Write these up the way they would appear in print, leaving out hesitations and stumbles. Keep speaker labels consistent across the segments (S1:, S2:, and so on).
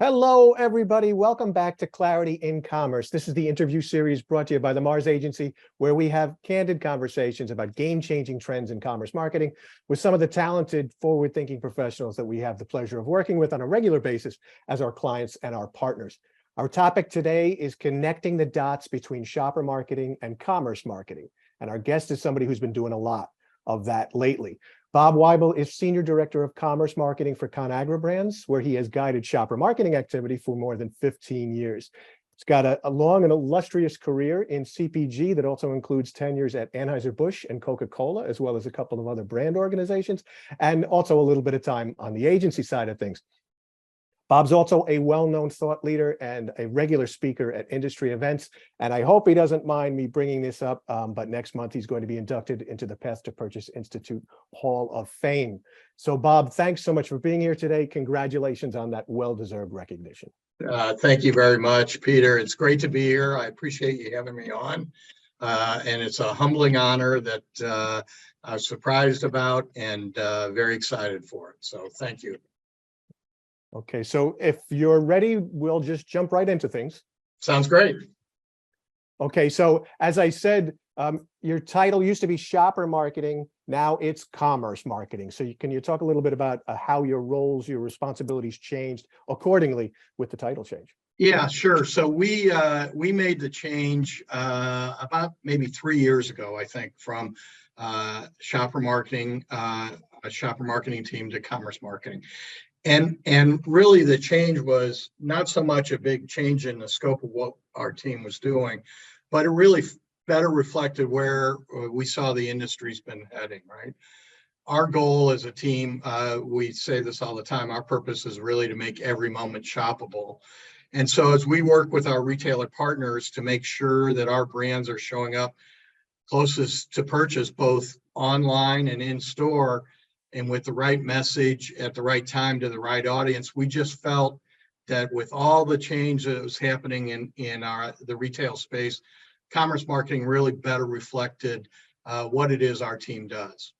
S1: Hello, everybody. Welcome back to Clarity in Commerce. This is the interview series brought to you by the Mars Agency, where we have candid conversations about game-changing trends in commerce marketing with some of the talented, forward-thinking professionals that we have the pleasure of working with on a regular basis as our clients and our partners. Our topic today is connecting the dots between shopper marketing and commerce marketing. And our guest is somebody who's been doing a lot of that lately. Bob Waibel is Senior Director of Commerce Marketing for ConAgra Brands, where he has guided shopper marketing activity for more than 15 years. He's got a long and illustrious career in CPG that also includes tenures at Anheuser-Busch and Coca-Cola, as well as a couple of other brand organizations, and also a little bit of time on the agency side of things. Bob's also a well-known thought leader and a regular speaker at industry events. And I hope he doesn't mind me bringing this up, but next month he's going to be inducted into the Path to Purchase Institute Hall of Fame. So Bob, thanks so much for being here today. Congratulations on that well-deserved recognition.
S2: Thank you very much, Peter. It's great to be here. I appreciate you having me on. And it's a humbling honor that I was surprised about and very excited for it. So thank you.
S1: Okay, so if you're ready, we'll just jump right into things.
S2: Sounds great.
S1: Okay, so as I said, your title used to be shopper marketing. Now it's commerce marketing. So can you talk a little bit about how your roles, your responsibilities changed accordingly with the title change?
S2: Yeah, sure. So we made the change about maybe 3 years ago, I think, from shopper marketing, a shopper marketing team to commerce marketing. And really the change was not so much a big change in the scope of what our team was doing, but it really better reflected where we saw the industry's been heading, right? Our goal as a team, we say this all the time, our purpose is really to make every moment shoppable. And so as we work with our retailer partners to make sure that our brands are showing up closest to purchase, both online and in store, and with the right message at the right time to the right audience, we just felt that with all the change that was happening in the retail space, commerce marketing really better reflected what it is our team does.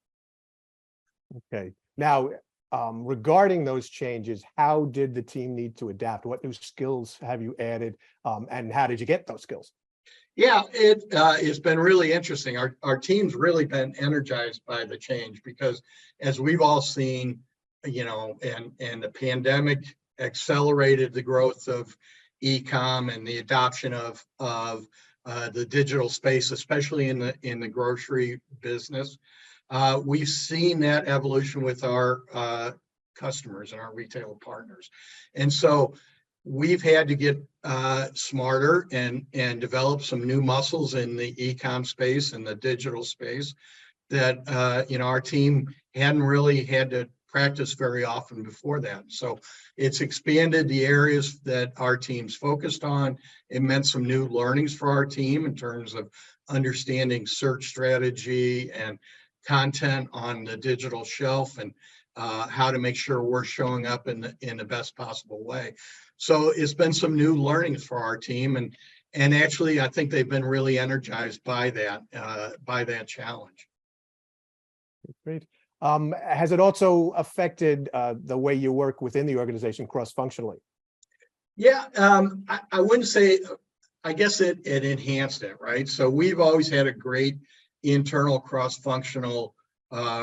S1: Okay. Now, regarding those changes, how did the team need to adapt? What new skills have you added, and how did you get those skills?
S2: Yeah, it's been really interesting. Our team's really been energized by the change because, as we've all seen, and the pandemic accelerated the growth of e-com and the adoption of the digital space, especially in the grocery business. We've seen that evolution with our customers and our retail partners, and so we've had to get smarter and develop some new muscles in the e-com space and the digital space that our team hadn't really had to practice very often before that. So it's expanded the areas that our team's focused on. It meant some new learnings for our team in terms of understanding search strategy and content on the digital shelf, and how to make sure we're showing up in the best possible way. So it's been some new learnings for our team, and actually I think they've been really energized by that challenge.
S1: Great. Has it also affected the way you work within the organization cross-functionally?
S2: Yeah, I wouldn't say, I guess it enhanced it, right? So we've always had a great internal cross-functional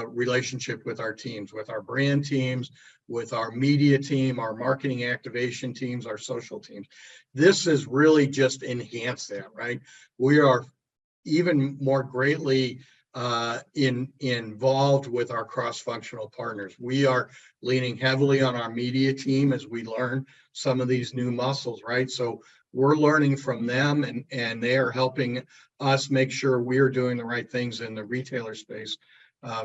S2: relationship with our teams, with our brand teams, with our media team, our marketing activation teams, our social teams. This has really just enhanced that, right? We are even more greatly involved with our cross-functional partners. We are leaning heavily on our media team as we learn some of these new muscles, right? So we're learning from them, and they are helping us make sure we're doing the right things in the retailer space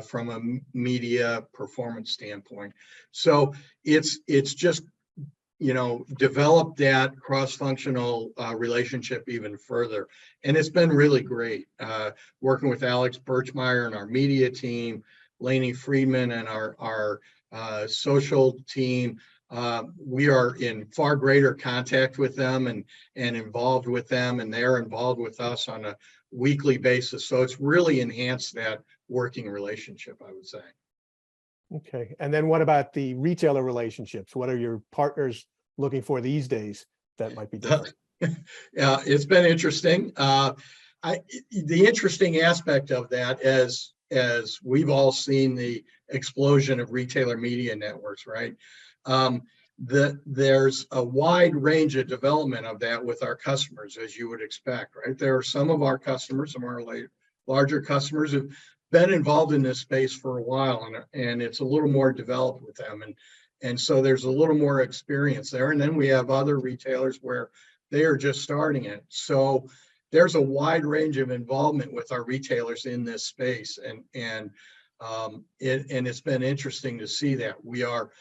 S2: from a media performance standpoint. So it's just developed that cross-functional relationship even further, and it's been really great working with Alex Birchmeyer and our media team, Lainey Friedman and our social team. We are in far greater contact with them and involved with them, and they're involved with us on a weekly basis. So it's really enhanced that working relationship, I would say.
S1: Okay. And then what about the retailer relationships? What are your partners looking for these days that might be different?
S2: Yeah, it's been interesting. The interesting aspect of that, as we've all seen the explosion of retailer media networks, right? There's a wide range of development of that with our customers, as you would expect, right? There are some of our customers, some of our larger customers who've been involved in this space for a while, and it's a little more developed with them, and so there's a little more experience there. And then we have other retailers where they are just starting it. So there's a wide range of involvement with our retailers in this space, and it's been interesting to see that. We are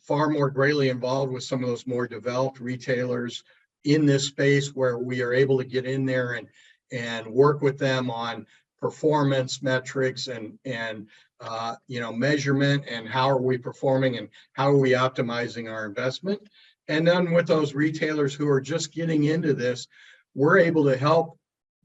S2: far more greatly involved with some of those more developed retailers in this space, where we are able to get in there and work with them on performance metrics and measurement, and how are we performing and how are we optimizing our investment. And then with those retailers who are just getting into this, we're able to help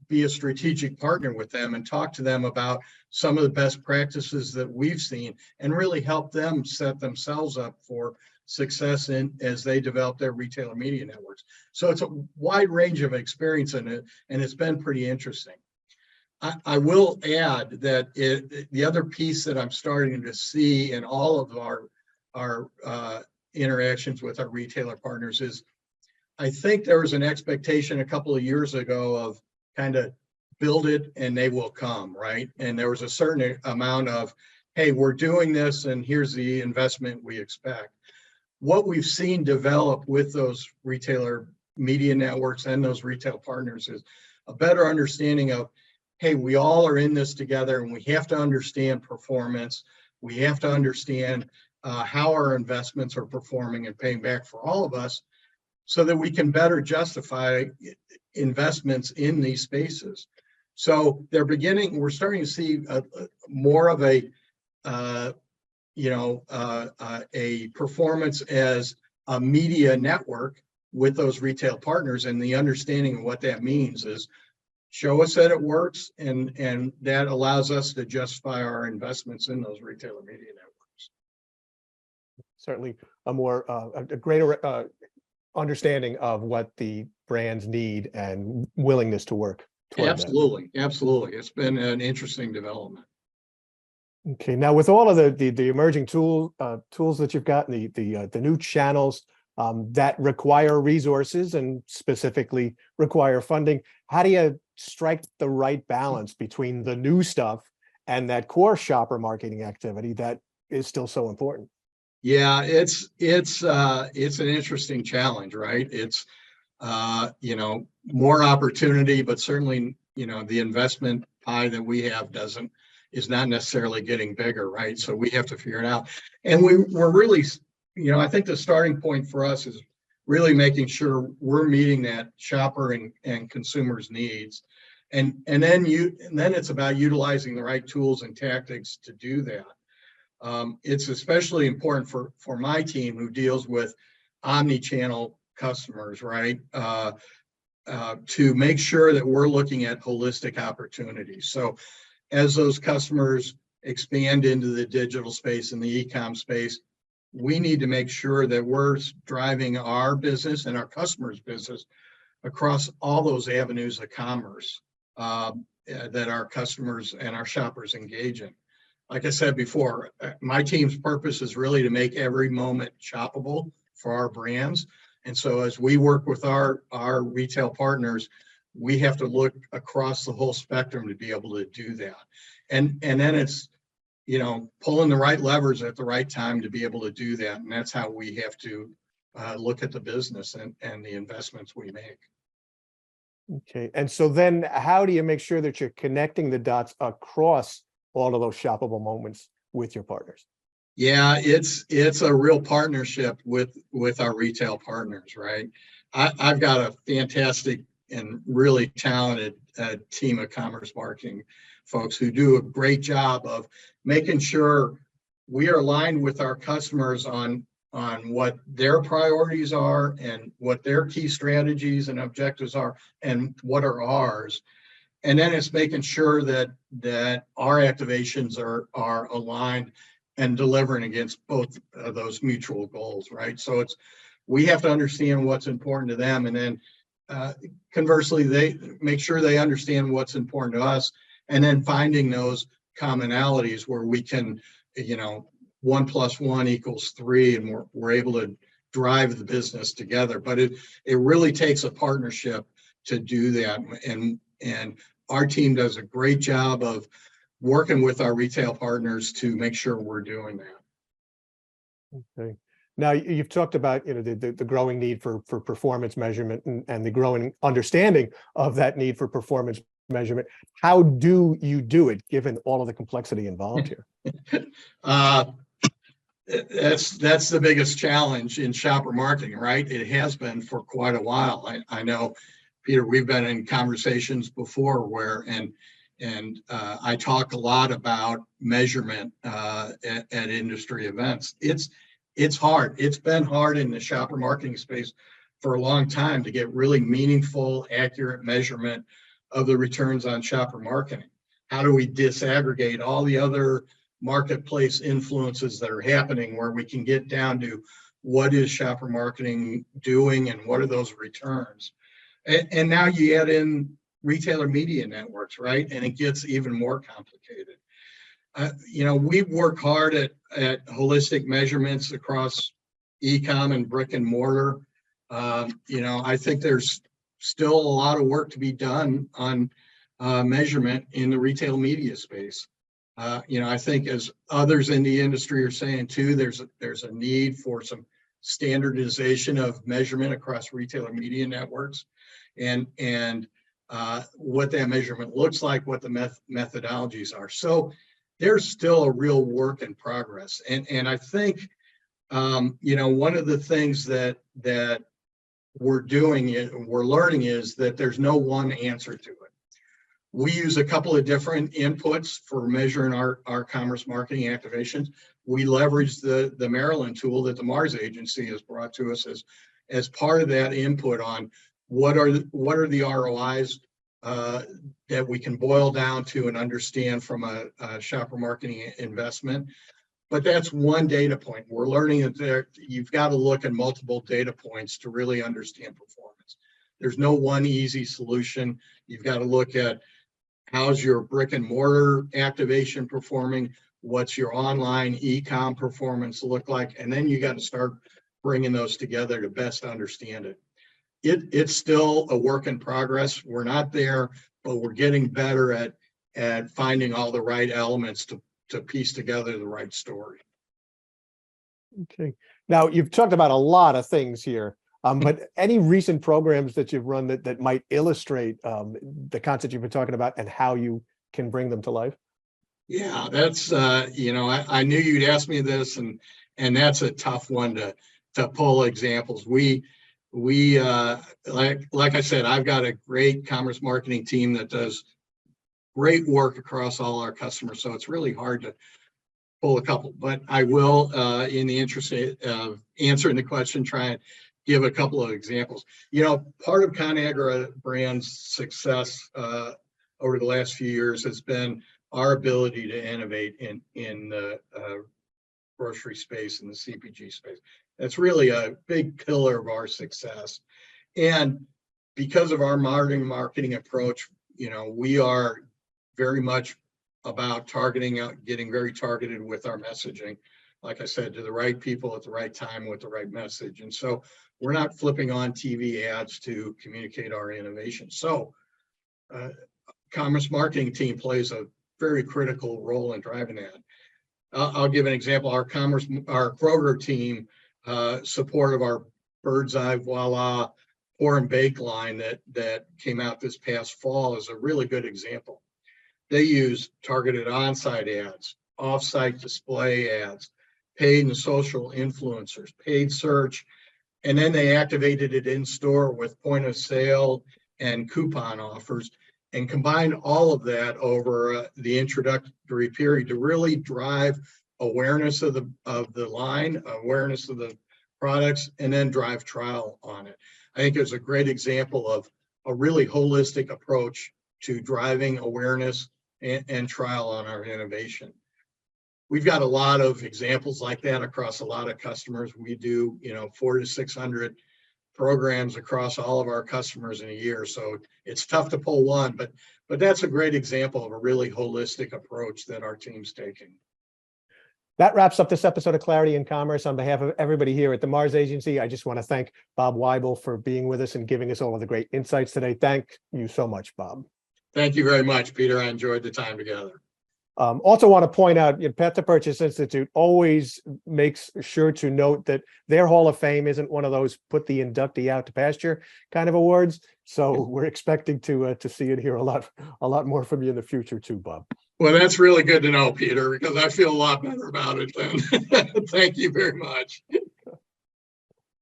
S2: be a strategic partner with them and talk to them about some of the best practices that we've seen, and really help them set themselves up for success as they develop their retailer media networks. So it's a wide range of experience in it, and it's been pretty interesting. I will add that the other piece that I'm starting to see in all of our interactions with our retailer partners is, I think there was an expectation a couple of years ago of kind of build it and they will come, right? And there was a certain amount of, hey, we're doing this and here's the investment we expect. What we've seen develop with those retailer media networks and those retail partners is a better understanding of, hey, we all are in this together, and we have to understand performance. We have to understand how our investments are performing and paying back for all of us, so that we can better justify investments in these spaces. So we're starting to see more of a performance as a media network with those retail partners, and the understanding of what that means is, show us that it works, and that allows us to justify our investments in those retailer media networks.
S1: Certainly a greater understanding of what the brands need and willingness to work toward
S2: Absolutely. It's been an interesting development.
S1: Okay, now with all of the emerging tools that you've got, and the new channels that require resources and specifically require funding, how do you strike the right balance between the new stuff and that core shopper marketing activity that is still so important?
S2: Yeah, it's an interesting challenge, right? It's more opportunity, but certainly the investment pie that we have is not necessarily getting bigger, right? So we have to figure it out, and we're really, I think the starting point for us is really making sure we're meeting that shopper and consumers' needs, and then it's about utilizing the right tools and tactics to do that. It's especially important for my team, who deals with omni-channel customers, right? To make sure that we're looking at holistic opportunities. So as those customers expand into the digital space and the e-com space, we need to make sure that we're driving our business and our customers' business across all those avenues of commerce that our customers and our shoppers engage in. Like I said before, my team's purpose is really to make every moment shoppable for our brands. And so as we work with our retail partners, we have to look across the whole spectrum to be able to do that. And then it's, pulling the right levers at the right time to be able to do that. And that's how we have to look at the business and the investments we make.
S1: Okay. And so then how do you make sure that you're connecting the dots across all of those shoppable moments with your partners?
S2: Yeah, it's a real partnership with our retail partners, right? I've got a fantastic and really talented team of commerce marketing folks who do a great job of making sure we are aligned with our customers on what their priorities are and what their key strategies and objectives are and what are ours. And then it's making sure that our activations are aligned and delivering against both of those mutual goals, right? So it's we have to understand what's important to them, and then conversely, they make sure they understand what's important to us, and then finding those commonalities where we can, 1+1 = 3, and we're able to drive the business together. But it really takes a partnership to do that, and our team does a great job of working with our retail partners to make sure we're doing that.
S1: Okay. Now you've talked about the growing need for performance measurement and the growing understanding of that need for performance measurement. How do you do it, given all of the complexity involved here?
S2: That's the biggest challenge in shopper marketing, right? It has been for quite a while. I know, Peter, we've been in conversations before where I talk a lot about measurement at industry events. It's hard. It's been hard in the shopper marketing space for a long time to get really meaningful, accurate measurement of the returns on shopper marketing. How do we disaggregate all the other marketplace influences that are happening where we can get down to what is shopper marketing doing and what are those returns? And now you add in retailer media networks, right? And it gets even more complicated. We work hard at holistic measurements across e-com and brick and mortar. I think there's still a lot of work to be done on measurement in the retail media space. I think, as others in the industry are saying too, there's a need for some standardization of measurement across retailer media networks, and what that measurement looks like, what the methodologies are. So there's still a real work in progress. And I think, one of the things that we're learning is that there's no one answer to it. We use a couple of different inputs for measuring our commerce marketing activations. We leverage the Maryland tool that the Mars agency has brought to us as part of that input on what are the ROIs that we can boil down to and understand from a shopper marketing investment. But that's one data point. We're learning that you've got to look at multiple data points to really understand performance. There's no one easy solution. You've got to look at how's your brick and mortar activation performing, what's your online e-com performance look like, and then you got to start bringing those together to best understand it. It's still a work in progress. We're not there, but we're getting better at finding all the right elements to piece together the right story.
S1: Okay. Now you've talked about a lot of things here, but any recent programs that you've run that might illustrate the concept you've been talking about and how you can bring them to life?
S2: Yeah, that's I knew you'd ask me this, and that's a tough one to pull examples. We like I said, I've got a great commerce marketing team that does great work across all our customers, so it's really hard to pull a couple, but I will, in the interest of answering the question, try and give a couple of examples. Part of ConAgra brand's success over the last few years has been our ability to innovate in the grocery space and the CPG space. That's really a big pillar of our success. And because of our marketing approach, we are very much about targeting out, getting very targeted with our messaging, like I said, to the right people at the right time with the right message. And so we're not flipping on TV ads to communicate our innovation. So commerce marketing team plays a very critical role in driving that. I'll give an example. Our Kroger team, support of our Bird's Eye Voila pour and bake line that came out this past fall is a really good example. They use targeted on-site ads, off-site display ads, paid and social influencers, paid search, and then they activated it in store with point of sale and coupon offers, and combined all of that over the introductory period to really drive awareness of the line, awareness of the products, and then drive trial on it. I think it's a great example of a really holistic approach to driving awareness and trial on our innovation. we've got a lot of examples like that across a lot of customers. We do, 400 to 600 programs across all of our customers in a year. So it's tough to pull one, but that's a great example of a really holistic approach that our team's taking.
S1: That wraps up this episode of Clarity in Commerce. On behalf of everybody here at the Mars Agency, I just want to thank Bob Waibel for being with us and giving us all of the great insights today. Thank you so much, Bob.
S2: Thank you very much, Peter. I enjoyed the time together.
S1: Also want to point out, Path to Purchase Institute always makes sure to note that their Hall of Fame isn't one of those put the inductee out to pasture kind of awards. So we're expecting to see it here a lot more from you in the future too, Bob.
S2: Well, that's really good to know, Peter, because I feel a lot better about it then. Thank you very much.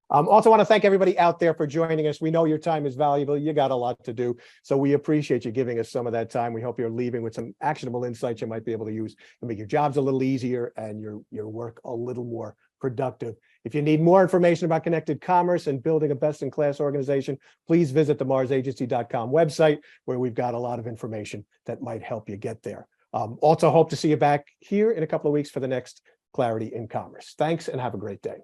S1: Also want to thank everybody out there for joining us. We know your time is valuable. You got a lot to do. So we appreciate you giving us some of that time. We hope you're leaving with some actionable insights you might be able to use to make your jobs a little easier and your work a little more productive. If you need more information about connected commerce and building a best-in-class organization, please visit the marsagency.com website, where we've got a lot of information that might help you get there. Also hope to see you back here in a couple of weeks for the next Clarity in Commerce. Thanks and have a great day.